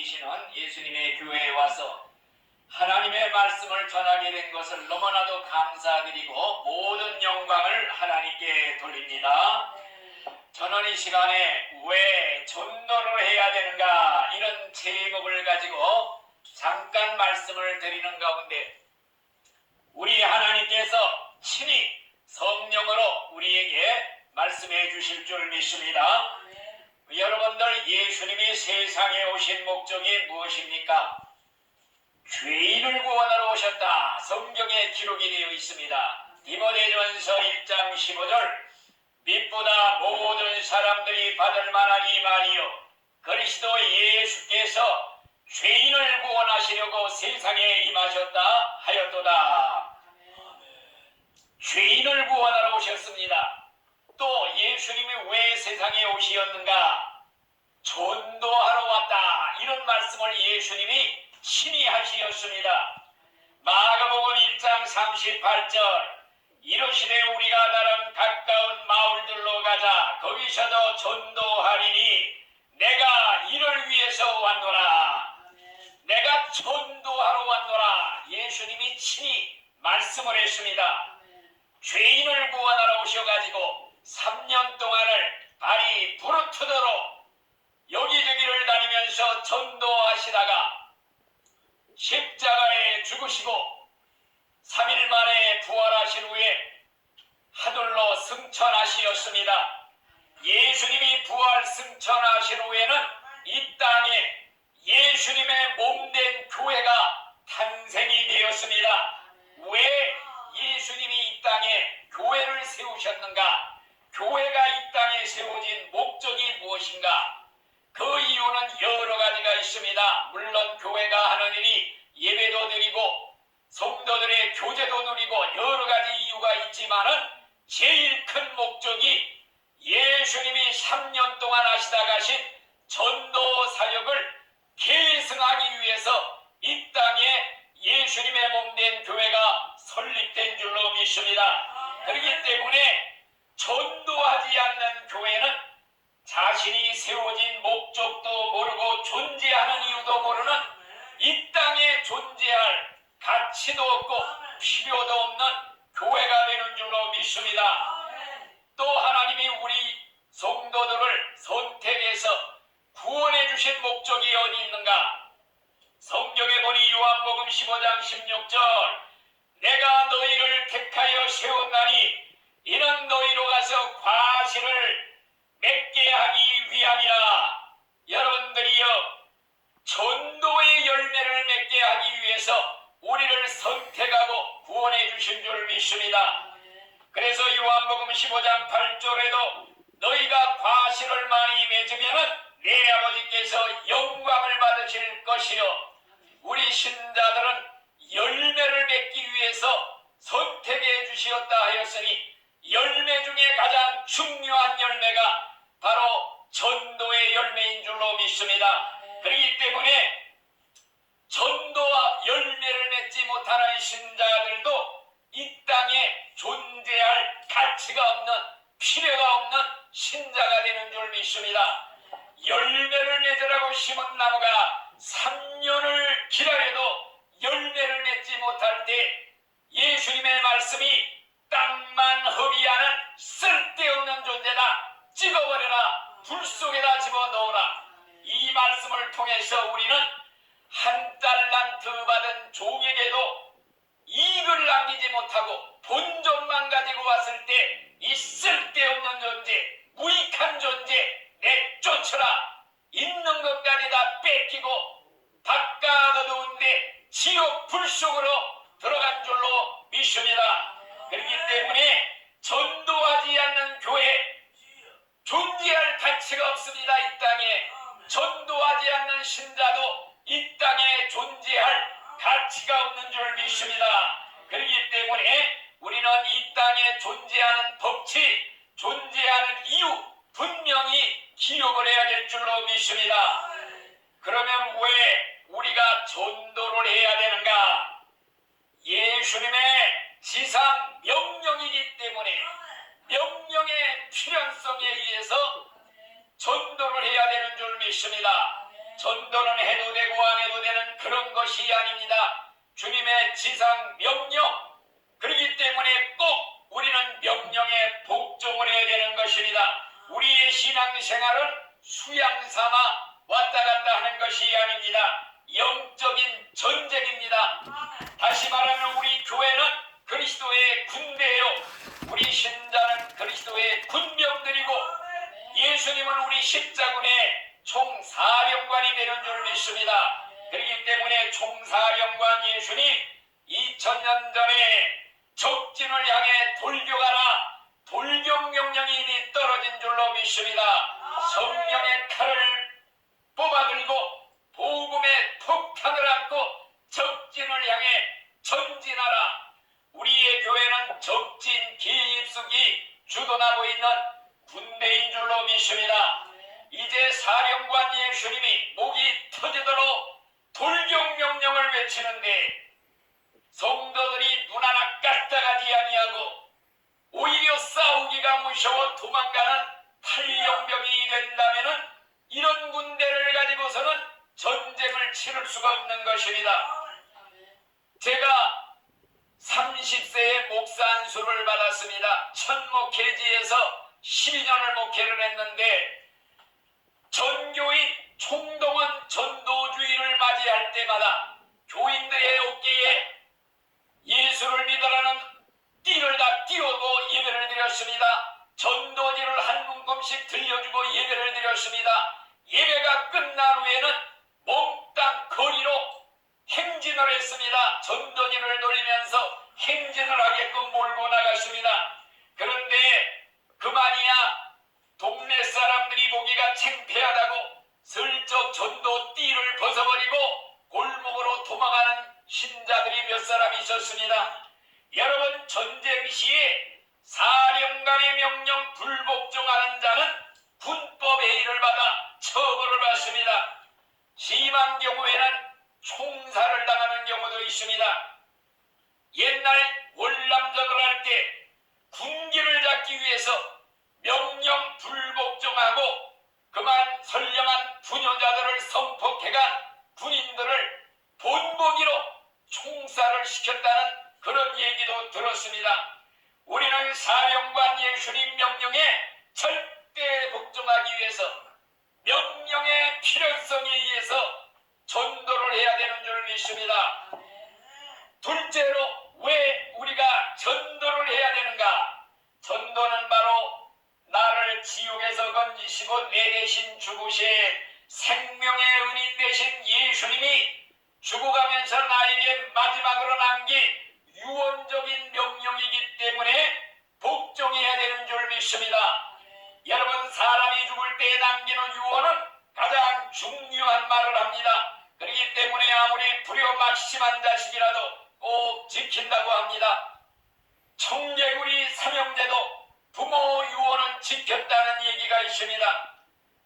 섬기시는 예수님의 교회에 와서 하나님의 말씀을 전하게 된 것을 너무나도 감사드리고 모든 영광을 하나님께 돌립니다. 저는 이 시간에 왜 전도를 해야 되는가 이런 제목을 가지고 잠깐 말씀을 드리는 가운데 우리 하나님께서 친히 성령으로 우리에게 말씀해 주실 줄 믿습니다. 여러분들, 예수님이 세상에 오신 목적이 무엇입니까? 죄인을 구원하러 오셨다. 성경에 기록이 되어 있습니다. 디모데전서 1장 15절 믿보다 모든 사람들이 받을 만한 이 말이요 그리스도 예수께서 죄인을 구원하시려고 세상에 임하셨다 하였도다. 죄인을 구원하러 오셨습니다. 또 예수님이 왜 세상에 오시었는가? 전도하러 왔다. 이런 말씀을 예수님이 친히 하시었습니다. 마가복음 1장 38절 이르시되 우리가 다른 가까운 마을들로 가자. 거기서도 전도하리니 내가 이를 위해서 왔노라. 내가 전도하러 왔노라. 예수님이 친히 말씀을 했습니다. 죄인을 구원하러 오셔가지고 3년 동안을 발이 부르트도록 여기저기를 다니면서 전도하시다가 십자가에 죽으시고 3일 만에 부활하신 후에 하늘로 승천하시었습니다. 예수님이 부활 승천하신 후에는 이 땅에 예수님의 몸된 교회가 탄생이 되었습니다. 왜 예수님이 이 땅에 교회를 세우셨는가? 교회가 이 땅에 세워진 목적이 무엇인가? 그 이유는 여러 가지가 있습니다. 물론 교회가 하는 일이 예배도 드리고 성도들의 교제도 누리고 여러 가지 이유가 있지만은 제일 큰 목적이 예수님이 3년 동안 하시다 가신 전도 사역을 계승하기 위해서 이 땅에 예수님의 몸된 교회가 설립된 줄로 믿습니다. 그렇기 때문에 전도하지 않는 교회는 자신이 세워진 목적도 모르고 존재하는 이유도 모르는 이 땅에 존재할 가치도 없고 필요도 없는 교회가 되는 줄로 믿습니다. 또 하나님이 우리 성도들을 선택해서 구원해 주신 목적이 어디 있는가? 성경에 보니 요한복음 15장 16절 내가 너희를 택하여 세웠나니 이는 너희로 가서 과실을 맺게 하기 위함이라. 여러분들이여 전도의 열매를 맺게 하기 위해서 우리를 선택하고 구원해 주신 줄 믿습니다. 그래서 요한복음 15장 8절에도 너희가 과실을 많이 맺으면 내 아버지께서 영광을 받으실 것이요 우리 신자들은 열매를 맺기 위해서 선택해 주시었다 하였으니 열매 중에 가장 중요한 열매가 바로 전도의 열매인 줄로 믿습니다. 그렇기 때문에 전도와 열매를 맺지 못하는 신자들도 이 땅에 존재할 가치가 없는 필요가 없는 신자가 되는 줄 믿습니다. 열매를 맺으라고 심은 나무가 3년을 기다려도 열매를 맺지 못할 때 예수님의 말씀이 땅만 허비하는 쓸데없는 존재다. 찍어버려라. 불 속에다 집어넣어라. 이 말씀을 통해서 우리는 한 달란트 받은 종에게도 이익을 남기지 못하고 본전만 가지고 왔을 때 이 쓸데없는 존재, 무익한 존재 내쫓으라. 있는 것까지 다 뺏기고 바깥 어두운데 지옥 불 속으로 들어간 줄로 믿습니다. 그렇기 때문에 전도하지 않는 교회 존재할 가치가 없습니다. 이 땅에 전도하지 않는 신자도 이 땅에 존재할 가치가 없는 줄 믿습니다. 그렇기 때문에 우리는 이 땅에 존재하는 법칙, 존재하는 이유 분명히 기억을 해야 될 줄로 믿습니다. 그러면 왜 우리가 전도를 해야 되는가? 예수님의 지상 명령이기 때문에 명령의 필연성에 의해서 전도를 해야 되는 줄 믿습니다. 전도는 해도 되고 안 해도 되는 그런 것이 아닙니다. 주님의 지상 명령. 그렇기 때문에 꼭 우리는 명령에 복종을 해야 되는 것입니다. 우리의 신앙생활은 수양 삼아 왔다 갔다 하는 것이 아닙니다. 영적인 전쟁입니다. 다시 말하면 우리 교회는 그리스도의 군대요. 우리 신자는 그리스도의 군병들이고 예수님은 우리 십자군의 총사령관이 되는 줄 믿습니다. 그렇기 때문에 총사령관 예수님 2000년 전에 적진을 향해 돌격하라 돌격 명령이 이미 떨어진 줄로 믿습니다. 성령의 칼을 뽑아들고 복음의 폭탄을 안고 적진을 향해 전진하라. 우리의 교회는 적진 기입수기 주둔하고 있는 군대인 줄로 믿습니다. 이제 사령관 예수님이 목이 터지도록 돌격 명령을 외치는데 성도들이 눈 하나 까딱하지 아니하고 오히려 싸우기가 무서워 도망가는 탈영병이 된다면은 이런 군대를 가지고서는 전쟁을 치를 수가 없는 것입니다. 제가 30세에 목사 안수를 받았습니다. 첫 목회지에서 12년을 목회를 했는데 전교인 총동원 전도주의를 맞이할 때마다 교인들의 어깨에 예수를 믿으라는 띠를 다 띄우고 예배를 드렸습니다. 전도지를 한 문금씩 들려주고 예배를 드렸습니다. 예배가 끝난 후에는 몽땅 거리로 행진을 했습니다. 전도지를 돌리면서 행진을 하게끔 몰고 나갔습니다. 그런데 그만이야 동네 사람들이 보기가 창피하다고 슬쩍 전도 띠를 벗어버리고 골목으로 도망가는 신자들이 몇 사람 있었습니다. 여러분, 전쟁 시에 사령관의 명령 불복종하는 자는 군법 회의를 받아 처벌을 받습니다. 심한 경우에는 총살을 당하는 경우도 있습니다. 옛날 월남전을 할 때 군기를 잡기 위해서 명령 불복종하고 그만 선량한 부녀자들을 성폭해간 군인들을 본보기로 총살을 시켰다는 그런 얘기도 들었습니다. 우리는 사령관 예수님 명령에 절대 복종하기 위해서 명령의 필요성에 의해서 전도를 해야 되는 줄 믿습니다. 둘째로 왜 우리가 전도를 해야 되는가? 전도는 바로 나를 지옥에서 건지시고 내 대신 죽으신 생명의 은인 되신 예수님이 죽어가면서 나에게 마지막으로 남긴 유언적인 명령이기 때문에 복종해야 되는 줄 믿습니다. 여러분, 사람이 죽을 때 남기는 유언은 가장 중요한 말을 합니다. 그렇기 때문에 아무리 불효막심한 자식이라도 꼭 지킨다고 합니다. 청개구리 삼형제도 부모 유언은 지켰다는 얘기가 있습니다.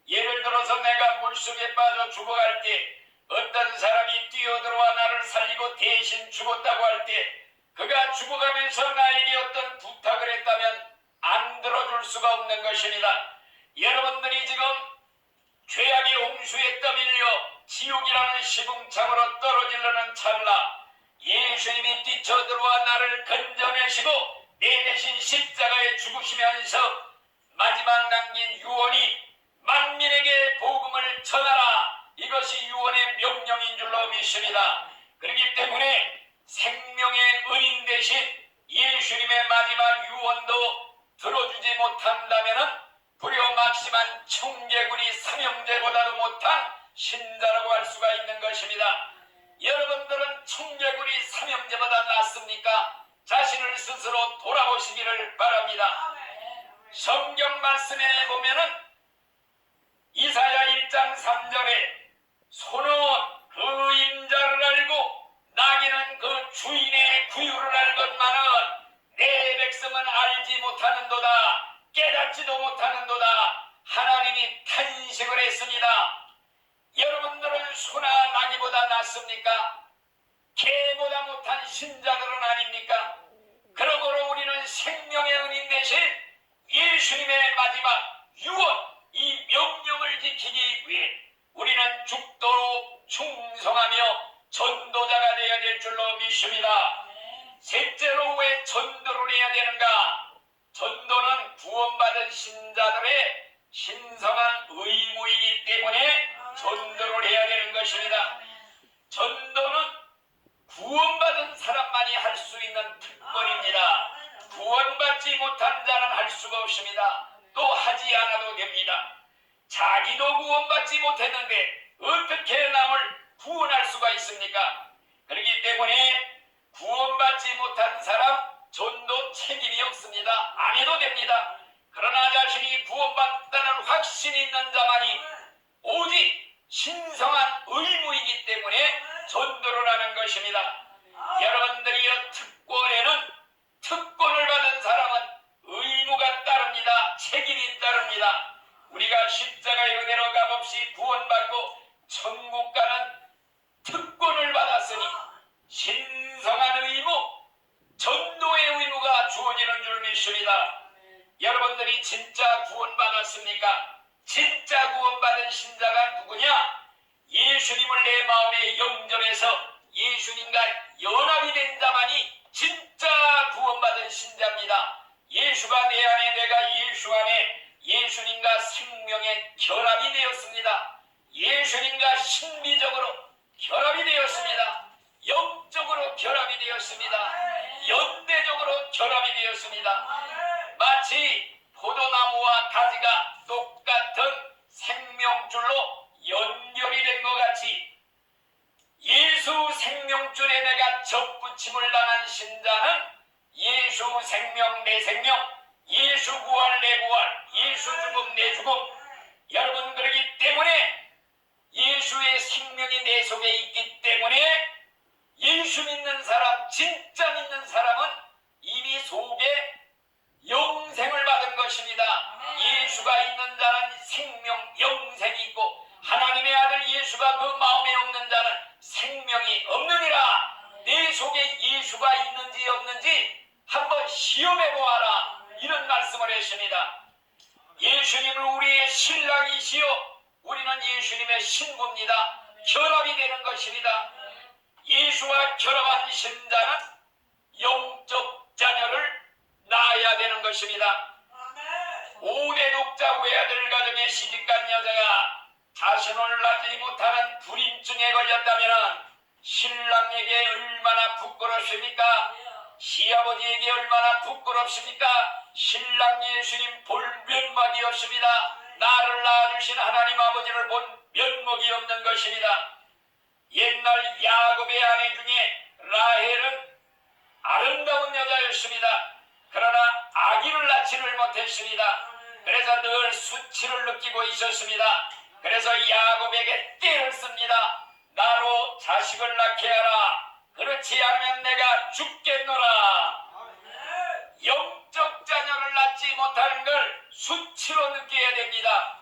예를 들어서 내가 물속에 빠져 죽어갈 때 어떤 사람이 뛰어들어와 나를 살리고 대신 죽었다고 할 때 그가 죽어가면서 나에게 어떤 부탁을 했다면 안 들어줄 수가 없는 것입니다. 여러분들이 지금 죄악의 홍수에 떠밀려 지옥이라는 시궁창으로 떨어지려는 찰나 예수님이 뛰쳐들어와 나를 건져내시고 내 대신 십자가에 죽으시면서 마지막 남긴 유언이 만민에게 복음을 전하라. 이것이 유언의 명령인 줄로 믿습니다. 그렇기 때문에 생명의 은인 대신 예수님의 마지막 유언도 들어주지 못한다면 불효막심한 청개구리 삼형제보다도 못한 신자라고 할 수가 있는 것입니다. 여러분들은 청개구리 삼형제보다 낫습니까? 자신을 스스로 돌아보시기를 바랍니다. 성경 말씀에 보면은 이사야 1장 3절에 소는 그 임자를 알고 나귀는 그 주인의 구유를 알건만은 내 백성은 알지 못하는도다 깨닫지도 못하는도다. 하나님이 탄식을 했습니다. 여러분들은 소나 나귀보다 낫습니까? 개보다 못한 신자들은 아닙니까? 그러므로 우리는 생명의 은인 대신 예수님의 마지막 유언 이 명령을 지키기 위해 우리는 죽도록 충성하며 전도자가 되어야 될 줄로 믿습니다. 셋째로 왜 전도를 해야 되는가? 전도는 구원받은 신자들의 신성한 의무이기 때문에 전도를 해야 되는 것입니다. 전도는 구원받은 사람만이 할 수 있는 특권입니다. 구원받지 못한 자는 할 수가 없습니다. 또 하지 않아도 됩니다. 자기도 구원받지 못했는데 어떻게 남을 구원할 수가 있습니까? 그렇기 때문에 구원받지 못한 사람 전도 책임이 없습니다. 안 해도 됩니다. 그러나 자신이 구원받다는 확신이 있는 자만이 오직 신성한 의무이기 때문에 전도를 하는 것입니다. 여러분들이여, 특권을 받은 사람은 의무가 따릅니다. 책임이 따릅니다. 우리가 십자가에 내려가 없이 구원받고 천국 가는 특권을 받았으니 신성한 의무, 전도의 의무가 주어지는 줄 믿습니다. 여러분들이 진짜 구원받았습니까? 진짜 구원받은 신자가 누구냐? 예수님을 내 마음에 영접해서 예수님과 연합이 된 자만이 진짜 구원받은 신자입니다. 예수가 내 안에, 내가 예수 안에 예수님과 생명의 결합이 되었습니다. 예수님과 신비적으로 결합이 되었습니다. 영적으로 결합이 되었습니다. 연대적으로 결합이 되었습니다. 마치 포도나무와 가지가 똑같은 생명줄로 연결이 된 것 같이 예수 생명줄에 내가 접붙임을 당한 신자는 예수 생명 내 생명, 예수 구원 내 구원, 예수 죽음 내 죽음. 여러분, 그러기 때문에 예수의 생명이 내 속에 있기 때문에 예수 믿는 사람, 진짜 믿는 사람은 이미 속에 영생을 받은 것입니다. 예수가 있는 자는 생명, 영생이 있고 하나님의 아들 예수가 그 마음에 없는 자는 생명이 없느니라. 내 속에 예수가 있는지 없는지 한번 시험해 보아라. 이런 말씀을 했습니다. 예수님을 우리의 신랑이시요, 우리는 예수님의 신부입니다. 결합이 되는 것입니다. 예수와 결합한 신자는 영적 자녀를 낳아야 되는 것입니다. 5대 독자 외아들 가정에 시집간 여자가 자신을 낳지 못하는 불임증에 걸렸다면 신랑에게 얼마나 부끄럽습니까? 시아버지에게 얼마나 부끄럽습니까? 신랑 예수님 볼 면목이 없습니다. 나를 낳아주신 하나님 아버지를 본 면목이 없는 것입니다. 옛날 야곱의 아내 중에 라헬은 아름다운 여자였습니다. 그러나 아기를 낳지를 못했습니다. 그래서 늘 수치를 느끼고 있었습니다. 그래서 야곱에게 떼를 씁니다. 나로 자식을 낳게 하라. 그렇지 않으면 내가 죽겠노라. 영적 자녀를 낳지 못하는 걸 수치로 느껴야 됩니다.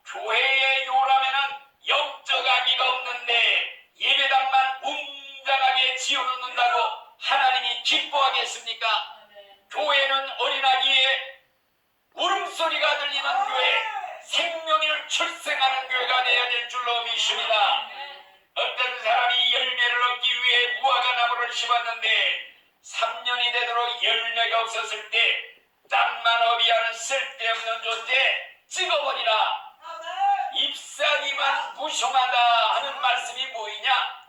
교회의 요람에는 영적 아기가 없는데 예배당만 웅장하게 지어놓는다고 하나님이 기뻐하겠습니까? 교회는 어린아기의 울음소리가 들리는 교회, 생명을 출생하는 교회가 되어야 될 줄로 믿습니다. 어떤 사람이 열매를 얻기 위해 무화과나무를 심었는데 3년이 되도록 열매가 없었을 때 땅만 허비하는 쓸데없는 존재 찍어버리라. 잎사귀만 무성하다 하는 말씀이 뭐이냐?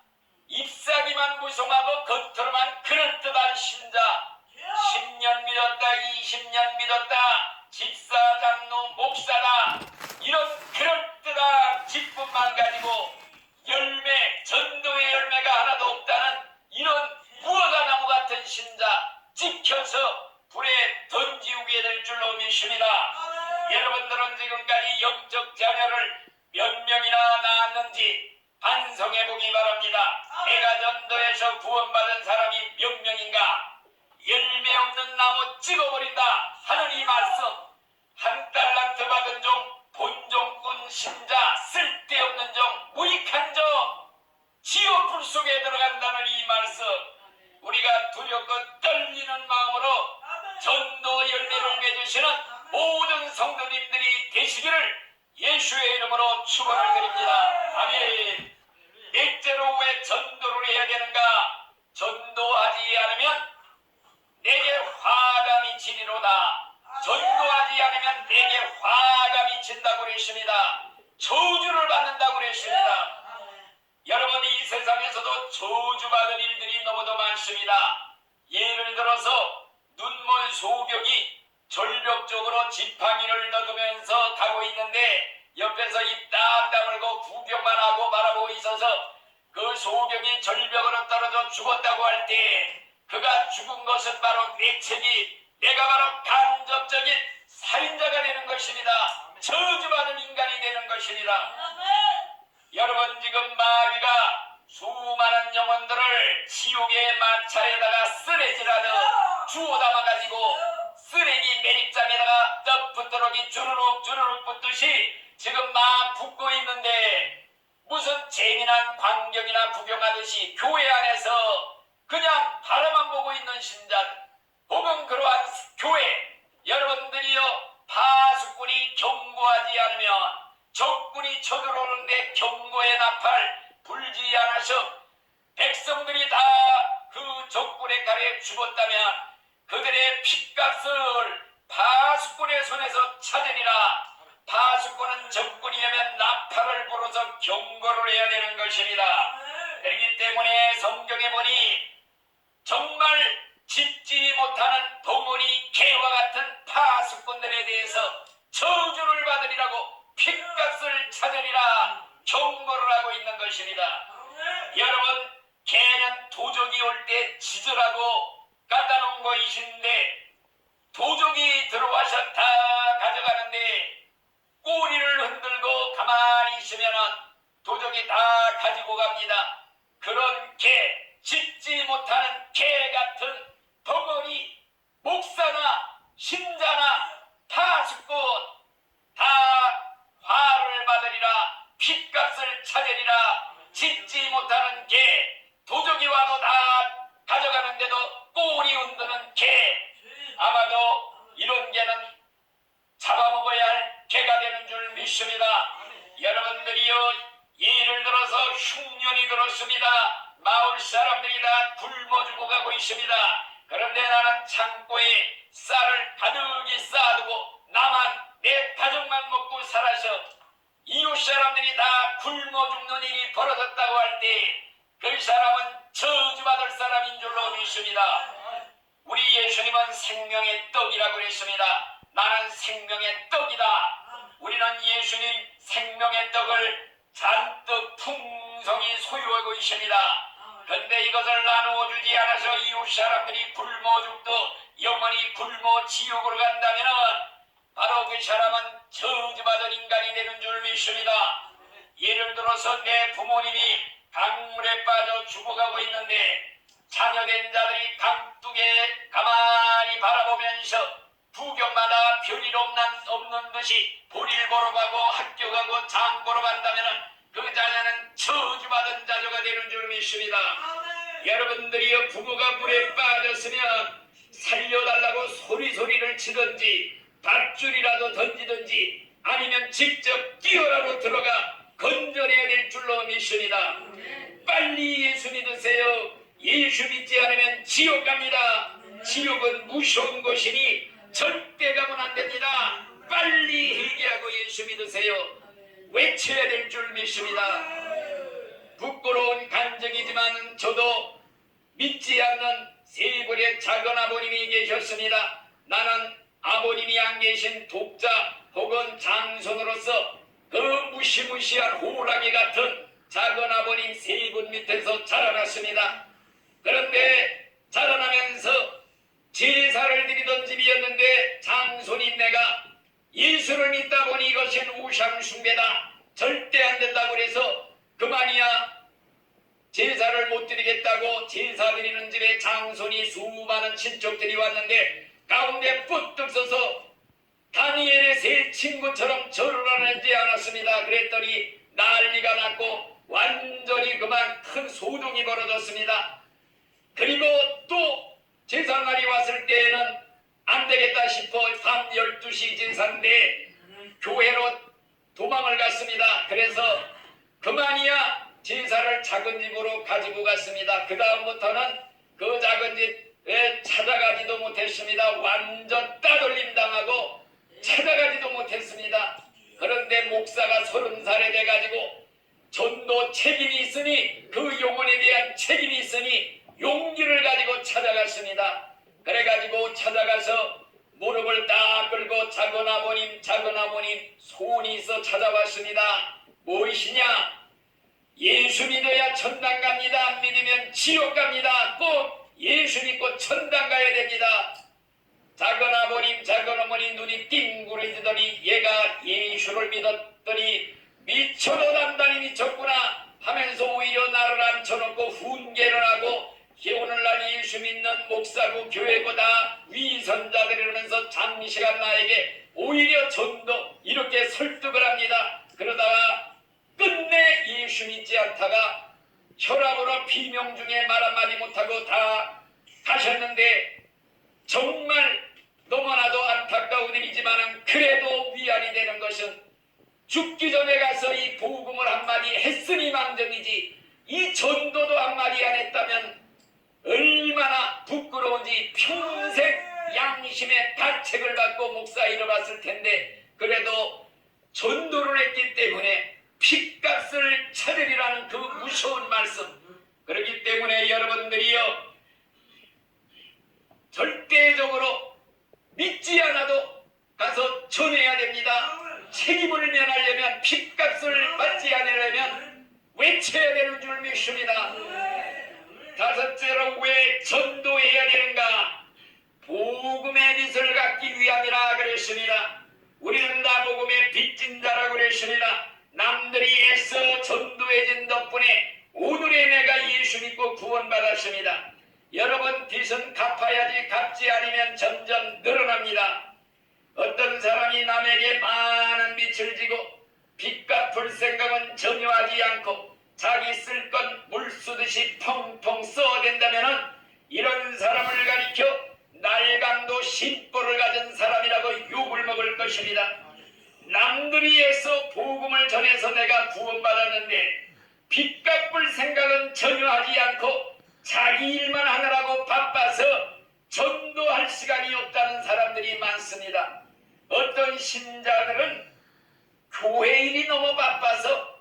잎사귀만 무성하고 겉으로만 그럴듯한 신자, 10년 믿었다, 20년 믿었다, 집사, 장로, 목사다, 이런 그럴듯한 직분만 가지고 열매, 전도의 열매가 하나도 없다는 이런 무화과나무 같은 신자 찍혀서 불에 던지우게 될 줄로 믿습니다. 여러분들은 지금까지 영적 자녀를 몇 명이나 낳았는지 반성해 보기 바랍니다. 내가 전도에서 구원받은 사람이 몇 명인가? 열매 없는 나무 찍어버린다 하는 이 말씀, 한 달란트 받은 종, 본종꾼 신자, 쓸데없는 종, 무익한 종, 지옥불 속에 들어간다는 이 말씀, 우리가 두렵고 떨리는 마음으로 전도 열매를 맺으시는 모든 성도님들이 되시기를 예수의 이름으로 축원을 저주받은 일들이 너무도 많습니다. 예를 들어서 눈먼 소경이 절벽적으로 지팡이를 더듬으면서 가고 있는데 옆에서 입 딱 다물고 구경만 하고 바라보고 있어서 그 소경이 절벽으로 떨어져 죽었다고 할 때 그가 죽은 것은 바로 내 책이 내가 바로 간접적인 살인자가 되는 것입니다. 저주받은 인간이 되는 것입니다. 여러분, 지금 마귀가 수많은 영혼들을 지옥의 마차에다가 쓰레기라도 주워 담아가지고 쓰레기 매립장에다가 떡붙도록이 주르륵 주르륵 붙듯이 지금 막 붓고 있는데 무슨 재미난 광경이나 구경하듯이 교회 안에서 그냥 바라만 보고 있는 신자들, 혹은 그러한 교회, 여러분들이요 파수꾼이 경고하지 않으면 적군이 쳐들어오는데 경고의 나팔 불지 않으셔 백성들이 다 그 적군의 칼에 죽었다면 그들의 핏값을 파수꾼의 손에서 찾으리라. 파수꾼은 적군이라면 나팔을 불어서 경고를 해야 되는 것입니다. 그렇기 때문에 성경에 보니 정말 짖지 못하는 덩어리 개와 같은 파수꾼들에 대해서 저주를 받으리라고 핏값을 찾으리라 경고를 하고 있는 것입니다. 여러분, 개는 도적이 올 때 짖으라고 갖다 놓은 것이신데 도적이 들어와서 다 가져가는데 꼬리를 흔들고 가만히 있으면 도적이 다 가지고 갑니다. 그런 개, 짖지 못하는 개 같은 덩어리 목사나 신자나 파수꾼 다 화를 받으리라. 핏값을 찾으리라. 짖지 못하는 개, 도적이 와도 다 가져가는데도 꼬리 흔드는 개, 아마도 이런 개는 잡아먹어야 할 개가 되는 줄 믿습니다. 여러분들이요, 예를 들어서 흉년이 들었습니다. 마을 사람들이 다 굶어 죽어가고 있습니다. 그런데 나는 창고에 쌀을 가득히 쌓아두고 나만 내 가족만 먹고 살아서 이웃 사람들이 다 굶어 죽는 일이 벌어졌다고 할 때 그 사람은 저주받을 사람인 줄로 믿습니다. 우리 예수님은 생명의 떡이라고 그랬습니다. 나는 생명의 떡이다. 우리는 예수님 생명의 떡을 잔뜩 풍성히 소유하고 있습니다. 그런데 이것을 나누어 주지 않아서 이웃 사람들이 굶어 죽도 영원히 굶어 지옥으로 간다면 바로 그 사람은 저주받은 인간이 되는 줄 믿습니다. 예를 들어서 내 부모님이 강물에 빠져 죽어가고 있는데 자녀된 자들이 강둑에 가만히 바라보면서 구경마다 별일 없는 듯이 볼일 보러 가고 학교 가고 장 보러 간다면 그 자녀는 저주받은 자녀가 되는 줄 믿습니다. 여러분들이 부모가 물에 빠졌으면 살려달라고 소리를 치든지 밧줄이라도 던지든지 아니면 직접 뛰어라도 들어가 건져내야 될 줄로 믿습니다. 빨리 예수 믿으세요. 예수 믿지 않으면 지옥 갑니다. 지옥은 무서운 곳이니 절대 가면 안 됩니다. 빨리 회개하고 예수 믿으세요. 외쳐야 될 줄 믿습니다. 부끄러운 간증이지만 저도 믿지 않는 세 분의 작은 아버님이 계셨습니다. 나는 아버님이 안 계신 독자 혹은 장손으로서 그 무시무시한 호랑이 같은 작은 아버님 세 분 밑에서 자라났습니다. 그런데 자라나면서 제사를 드리던 집이었는데 장손인 내가 예수를 믿다 보니 이것은 우상숭배다, 절대 안 된다고 그래서 그만이야 제사를 못 드리겠다고 제사 드리는 집에 장손이 수많은 친척들이 왔는데 가운데 뻗떡 서서 다니엘의 세 친구처럼 절을 하지 않았습니다. 그랬더니 난리가 났고 완전히 그만 큰 소동이 벌어졌습니다. 그리고 또 제사날이 왔을 때에는 안 되겠다 싶어 밤 12시 제사인데 교회로 도망을 갔습니다. 그래서 그만이야 제사를 작은 집으로 가지고 갔습니다. 그 다음부터는 그 작은 집에 찾아가지도 못했습니다. 완전 따돌림 당하고 찾아가지도 못했습니다. 그런데 목사가 30살에 돼가지고 전도 책임이 있으니 그 영혼에 대한 책임이 있으니 용기를 가지고 찾아갔습니다. 그래가지고 찾아가서 무릎을 딱 꿇고 작은 아버님 소원이 있어 찾아왔습니다. 무엇이냐? 예수 믿어야 천당 갑니다. 안 믿으면 지옥 갑니다. 꼭 예수 믿고 천당 가야 됩니다. 작은 아버님 작은 어머니 눈이 띵그러지더니 얘가 예수를 믿었더니 미쳐도 단단히 미쳤구나 하면서 오히려 나를 앉혀놓고 훈계를 하고 오늘날 예수 믿는 목사고 교회고 다 위선자들이라면서 장시간 나에게 오히려 전도 이렇게 설득을 합니다. 그러다가 끝내 예수 믿지 않다가 혈압으로 비명 중에 말 한마디 못하고 다 가셨는데 정말 너무나도 안타까운 일이지만 그래도 위안이 되는 것은 죽기 전에 가서 이 복음을 한마디 했으니 망정이지 이 전도도 한마디 안 했다면 얼마나 부끄러운지 평생 양심의 가책을 받고 목사 일어났을 텐데 그래도 전도를 했기 때문에 핏값을 찾으리라는 그 무서운 말씀. 그렇기 때문에 여러분들이요 절대적으로 믿지 않아도 가서 전해야 됩니다. 책임을 면하려면 핏값을 받지 않으려면 외쳐야 되는 줄 믿습니다. 다섯째로 왜 전도해야 되는가? 복음의 빛을 갖기 위함이라 그랬습니다. 우리는 다 복음의 빚진 자라고 그랬습니다. 남들이 애써 전도해진 덕분에 오늘의 내가 예수 믿고 구원받았습니다. 여러분 빚은 갚아야지 갚지 않으면 점점 늘어납니다. 어떤 사람이 남에게 많은 빚을 지고 빚 갚을 생각은 전혀 하지 않고 자기 쓸 건 물 쓰듯이 펑펑 써댄다면 이런 사람을 가리켜 날강도 심보를 가진 사람이라고 욕을 먹을 것입니다. 남들이 애써 복음을 전해서 내가 구원받았는데 빚 갚을 생각은 전혀 하지 않고 자기 일만 하느라고 바빠서 전도할 시간이 없다는 사람들이 많습니다. 어떤 신자들은 교회 일이 너무 바빠서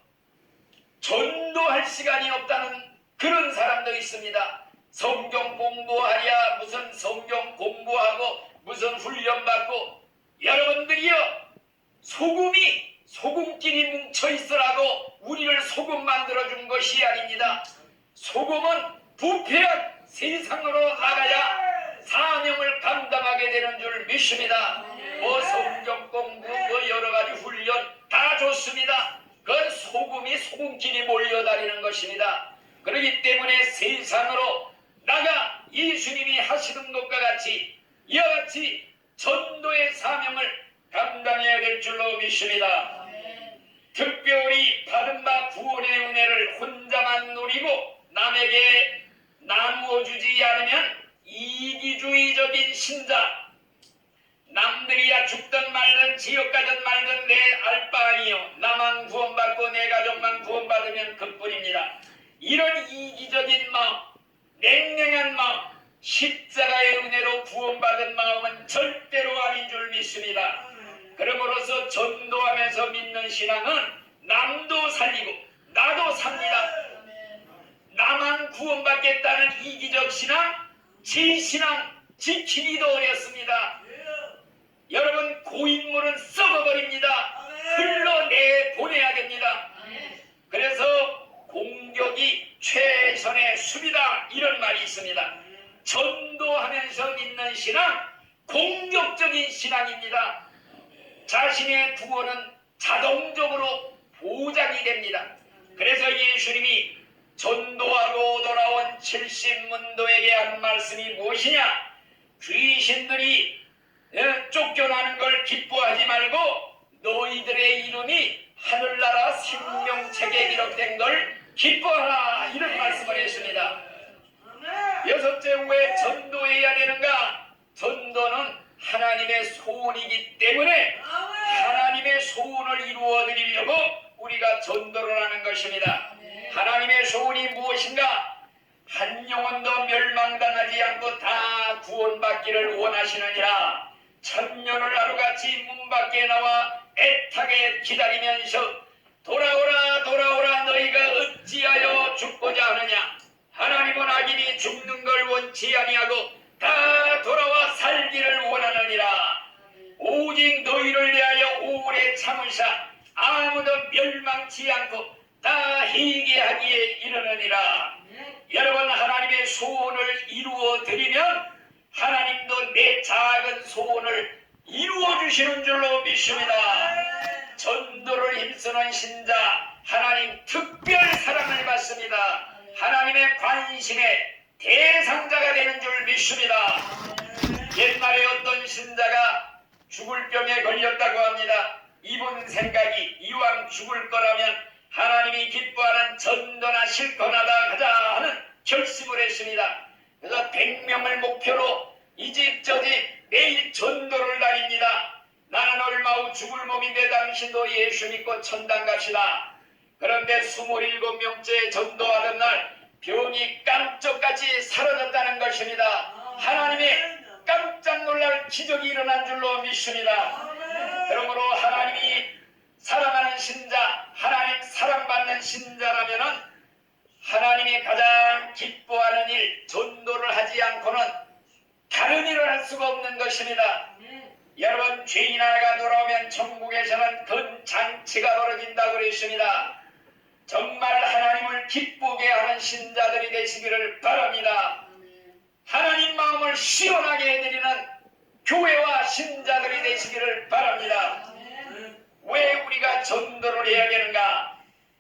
전도할 시간이 없다는 그런 사람도 있습니다. 성경 공부하랴 무슨 성경 공부하고 무슨 훈련받고 여러분들이요 소금끼리 뭉쳐있으라고 우리를 소금 만들어준 것이 아닙니다. 소금은 부패한 세상으로 나가야 사명을 감당하게 되는 줄 믿습니다. 뭐 성경 공부 뭐 여러가지 훈련 다 좋습니다. 그건 소금끼리 몰려다니는 것입니다. 그렇기 때문에 세상으로 나가 예수님이 하시는 것과 같이 이와 같이 전도의 사명을 감당해야 될 줄로 믿습니다. 특별히 받은 바 구원의 은혜를 혼자만 누리고 남에게 나누어 주지 않으면 이기주의적인 신자, 남들이야 죽든 말든 지옥 가든 말든 내 알 바 아니요 나만 구원받고 내 가족만 구원받으면 그뿐입니다. 이런 이기적인 마음, 냉랭한 마음, 십자가의 은혜로 구원받은 마음은 절대로 아닌 줄 믿습니다. 그러므로서 전도하면서 믿는 신앙은 남도 살리고 나도 삽니다. 나만 구원받겠다는 이기적 신앙, 제 신앙 지키기도 어렵습니다. 여러분 고인물은 썩어버립니다. 흘러내보내야 됩니다. 그래서 공격이 최선의 수비다 이런 말이 있습니다. 전도하면서 믿는 신앙 공격적인 신앙입니다. 자신의 구원은 자동적으로 보장이 됩니다. 그래서 예수님이 전도하고 돌아온 70문도에게 한 말씀이 무엇이냐? 귀신들이 쫓겨나는 걸 기뻐하지 말고 너희들의 이름이 하늘나라 생명책에 기록된 걸 기뻐하라 이런 말씀을 했습니다. 여섯째 왜 전도해야 되는가? 전도는 하나님의 소원이기 때문에 하나님의 소원을 이루어 드리려고 우리가 전도를 하는 것입니다. 하나님의 소원이 무엇인가? 한 영혼도 멸망당하지 않고 다 구원받기를 원하시느니라. 천년을 하루같이 문 밖에 나와 애타게 기다리면서 돌아오라 돌아오라 너희가 어찌하여 죽고자 하느냐. 하나님은 악인이 죽는 걸 원치 아니하고 다 돌아와 살기를 원하느니라. 오직 너희를 위하여 오래 참으사 아무도 멸망치 않고 다 회개하기에 이르느니라. 여러분, 하나님의 소원을 이루어 드리면 하나님도 내 작은 소원을 이루어 주시는 줄로 믿습니다. 전도를 힘쓰는 신자, 하나님 특별 사랑을 받습니다. 하나님의 관심의 대상자가 되는 줄 믿습니다. 옛날에 어떤 신자가 죽을 병에 걸렸다고 합니다. 이분 생각이 이왕 죽을 거라면 하나님이 기뻐하는 전도나 실천하다 가자 하는 결심을 했습니다. 그래서 100명을 목표로 이 집 저 집 매일 전도를 다닙니다. 나는 얼마 후 죽을 몸인데 당신도 예수 믿고 천당 갑시다. 그런데 27명째 전도하던 날 병이 깜짝같이 사라졌다는 것입니다. 하나님의 깜짝 놀랄 기적이 일어난 줄로 믿습니다. 그러므로 하나님이 사랑하는 신자, 하나님 사랑받는 신자라면은 하나님이 가장 기뻐하는 일, 전도를 하지 않고는 다른 일을 할 수가 없는 것입니다. 여러분, 죄인 하나가 돌아오면 천국에서는 큰 잔치가 벌어진다고 그랬습니다. 정말 하나님을 기쁘게 하는 신자들이 되시기를 바랍니다. 하나님 마음을 시원하게 해드리는 교회와 신자들이 되시기를 바랍니다. 왜 우리가 전도를 해야 되는가?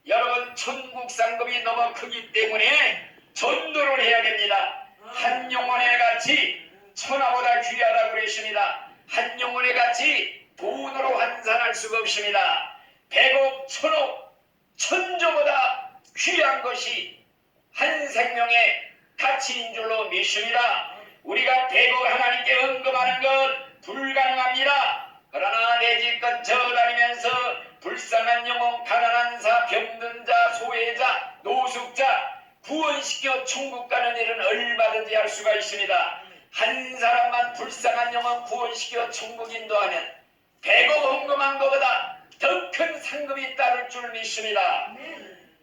여러분, 천국 상급이 너무 크기 때문에 전도를 해야 됩니다. 한 영혼의 가치 천하보다 귀하다고 그랬습니다. 한 영혼의 가치 돈으로 환산할 수가 없습니다. 100억, 1000억, 천조보다 귀한 것이 한 생명의 가치인 줄로 믿습니다. 우리가 100억 하나님께 헌금하는 것 불가능합니다. 그러나 내 집껏 저다니면서 불쌍한 영혼, 가난한 자, 병든 자, 소외자, 노숙자 구원시켜 천국 가는 일은 얼마든지 할 수가 있습니다. 한 사람만 불쌍한 영혼 구원시켜 천국 인도하면 100억 헌금한 것보다 더 큰 상급이 따를 줄 믿습니다.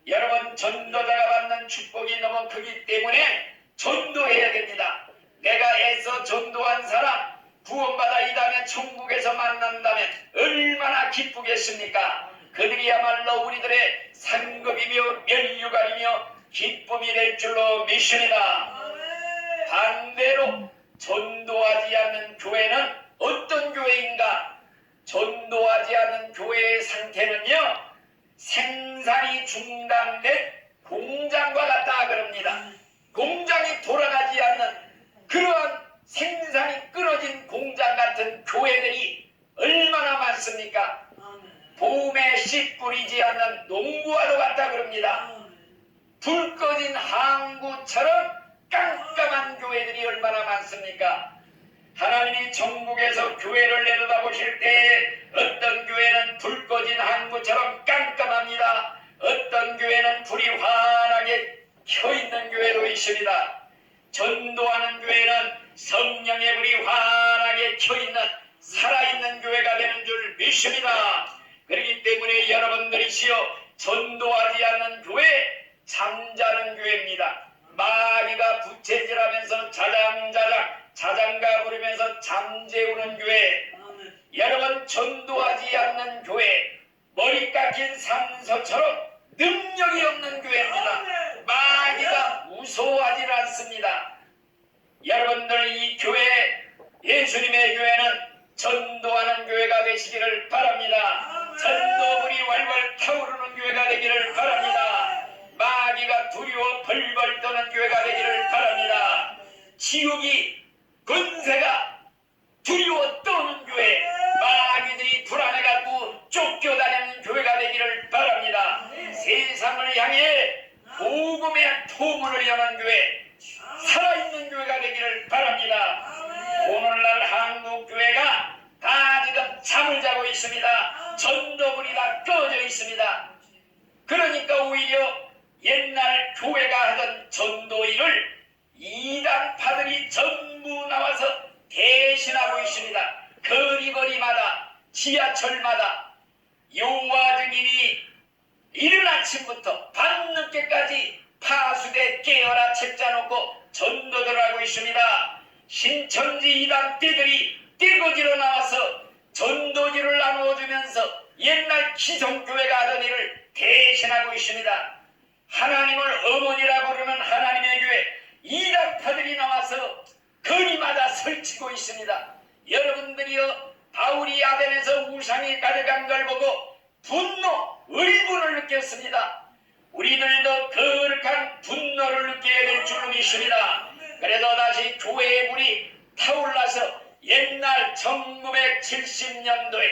여러분, 전도자가 받는 축복이 너무 크기 때문에 전도해야 됩니다. 내가 애써 전도한 사람 구원받아 이 다음에 천국에서 만난다면 얼마나 기쁘겠습니까? 그들이야말로 우리들의 상급이며 면류관이며 기쁨이 될 줄로 믿습니다. 반대로 전도하지 않는 교회는 어떤 교회인가? 전도하지 않는 교회의 상태는요, 생산이 중단된 공장과 같다 그럽니다. 공장이 돌아가지 않는 그러한 생산이 끊어진 공장 같은 교회들이 얼마나 많습니까? 봄에 씨 뿌리지 않는 농부와도 같다 그럽니다. 불 꺼진 항구처럼 깜깜한 교회들이 얼마나 많습니까? 하나님이 천국에서 교회를 내려다보실 때 어떤 교회는 불 꺼진 항구처럼 깜깜합니다. 어떤 교회는 불이 환하게 켜있는 교회도 있습니다. 전도하는 교회는 성령의 불이 환하게 켜있는 살아있는 교회가 되는 줄 믿습니다. 그렇기 때문에 여러분들이시여, 전도하지 않는 교회 잠자는 교회입니다. 마귀가 부채질하면서 자장가 부르면서 잠재우는 교회. 여러분, 전도하지 않는 교회, 머리 깎인 산소처럼 능력이 없는 교회입니다. 마귀가 무서워하지 않습니다. 여러분들, 이 교회, 예수님의 교회는 전도하는 교회가 되시기를 바랍니다. 전도불이 활활 타오르는 교회가 되기를 바랍니다. 마귀가 두려워 벌벌 떠는 교회가 되기를 바랍니다. 지옥이 권세가 두려워 떠는 교회, 마귀들이 불안해가지고 쫓겨다니는 교회가 되기를 바랍니다. 세상을 향해 복음의 통문을 여는 교회, 살아있는 교회가 되기를 바랍니다. 오늘날 한국 교회가 다 지금 잠을 자고 있습니다. 전도불이 다 꺼져 있습니다. 그러니까 오히려 옛날 교회가 하던 전도 일을 이단파들이 전부 나와서 대신하고 있습니다. 거리거리마다, 지하철마다 여호와 증인이 이른 아침부터 밤늦게까지 파수대 깨어라 책자 놓고 전도들 하고 있습니다. 신천지 이단 떼들이 떼거지로 나와서 전도지를 나누어주면서 옛날 기성교회가 하던 일을 대신하고 있습니다. 하나님을 어머니라고 부르는 하나님의 교회 이단파들이 나와서 거리마다 설치고 있습니다. 여러분들이요, 바울이 아덴에서 우상이 가득한 걸 보고 분노, 의분을 느꼈습니다. 우리들도 거룩한 분노를 느껴야 될 줄로 믿습니다. 그래도 다시 교회의 불이 타올라서 옛날 1970년도의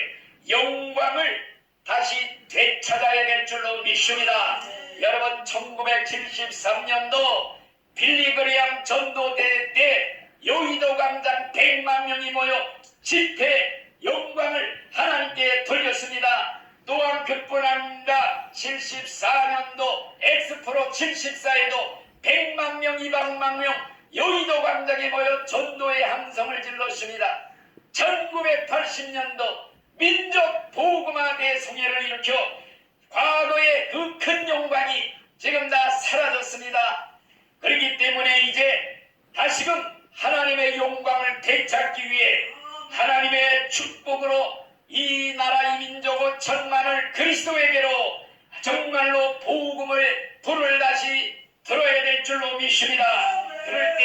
영광을 다시 되찾아야 될 줄로 믿습니다. 여러분, 1973년도 빌리그레암 전도대 때 여의도 광장 100만 명이 모여 집회 영광을 하나님께 돌렸습니다. 또한 그뿐 아니라 74년도 엑스프로 74에도 100만 명, 200만 명 여의도 광장에 모여 전도의 함성을 질렀습니다. 1980년도 민족 복음화 대송회를 일으켜 과거의 그 큰 영광이 지금 다 사라졌습니다. 그렇기 때문에 이제 다시금 하나님의 영광을 되찾기 위해 하나님의 축복으로 이 나라 이 민족 5천만을 그리스도에게로 정말로 복음을 불을 다시 들어야 될 줄로 믿습니다. 그럴 때